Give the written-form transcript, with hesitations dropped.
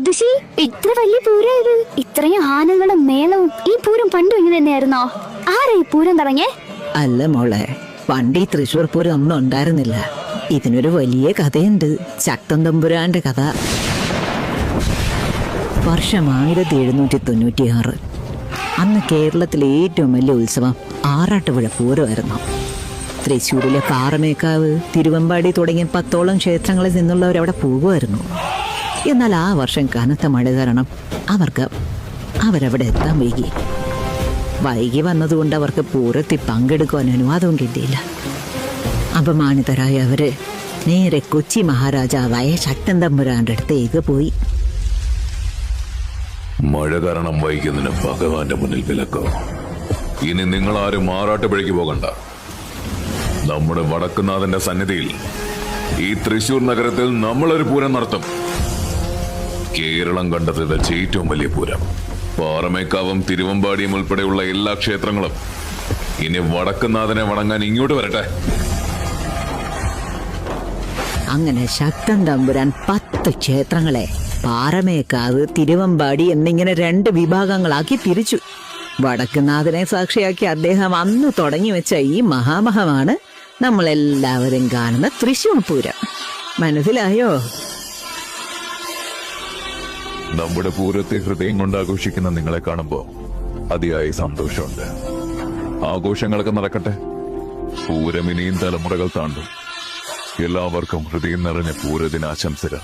ദുഷി, ഇത്ര വലിയ പൂരം ഇത്. ഇത്രയും ആനകളും മേളവും. ഈ പൂരം പണ്ടും ഇങ്ങനെ തന്നെയായിരുന്നോ? ആരാ ഈ പൂരം തുടങ്ങിയേ? അല്ല മോളെ, പണ്ട് ഈ തൃശ്ശൂർ പൂരം ഒന്നും ഉണ്ടായിരുന്നില്ല. ഇതിനൊരു വലിയ കഥയുണ്ട്. ശക്തൻ തമ്പുരാന്റെ കഥ. വർഷം 1796. അന്ന് കേരളത്തിലെ ഏറ്റവും വലിയ ഉത്സവം ആറാട്ടുപുഴ പൂരമായിരുന്നു. തൃശ്ശൂരിലെ പാറമേക്കാവ്, തിരുവമ്പാടി തുടങ്ങിയ 10ഓളം ക്ഷേത്രങ്ങളിൽ നിന്നുള്ളവരവിടെ പോകുമായിരുന്നു. എന്നാൽ ആ വർഷം കനത്ത മഴ കാരണം അവരവിടെ എത്താൻ വൈകി വന്നതുകൊണ്ട് അവർക്ക് പൂരത്തിൽ പങ്കെടുക്കുവാൻ അനുവാദവും കിട്ടിയില്ല. അപമാനിതരായ അവര് നേരെ കൊച്ചി മഹാരാജാവായ ശക്തൻ തമ്പുരാന്റെ അടുത്തേക്ക് പോയി. മഴ കാരണം വൈകുന്നതിന് ഭഗവാന്റെ മുന്നിൽ വിലക്കോ. ഇനി നിങ്ങൾ ആരും ആറാട്ടുപുഴയ്ക്ക് പോകണ്ട. നമ്മുടെ വടക്കുന്നാഥന്റെ സന്നിധിയിൽ ഈ തൃശൂർ നഗരത്തിൽ നമ്മളൊരു പൂരം നടത്തും. കേരളം കണ്ടത് വെച്ച് ഏറ്റവും വലിയ പൂരം. പാറമേക്കാവും തിരുവമ്പാടിയും ഉൾപ്പെടെയുള്ള എല്ലാ ക്ഷേത്രങ്ങളും ഇനി വടക്കുന്നാഥനെ വണങ്ങാൻ ഇങ്ങോട്ട് വരട്ടെ. അങ്ങനെ ശക്തൻ തമ്പുരാൻ 10 ക്ഷേത്രങ്ങളെ പാറമേക്കാവ്, തിരുവമ്പാടി എന്നിങ്ങനെ 2 വിഭാഗങ്ങളാക്കി തിരിച്ചു. വടക്കുന്നാഥനെ സാക്ഷിയാക്കി അദ്ദേഹം അന്ന് തുടങ്ങി വെച്ച ഈ മഹാമഹമാണ് നമ്മളെല്ലാവരും കാണുന്ന തൃശ്ശൂർ പൂരം. മനസ്സിലായോ? നമ്മുടെ പൂരത്തെ ഹൃദയം കൊണ്ട് ആഘോഷിക്കുന്ന നിങ്ങളെ കാണുമ്പോ അതിയായ സന്തോഷമുണ്ട്. ആഘോഷങ്ങളൊക്കെ നടക്കട്ടെ. പൂരം ഇനിയും തലമുറകൾ താണ്ടും. എല്ലാവർക്കും ഹൃദയം നിറഞ്ഞ പൂരദിനാശംസകൾ.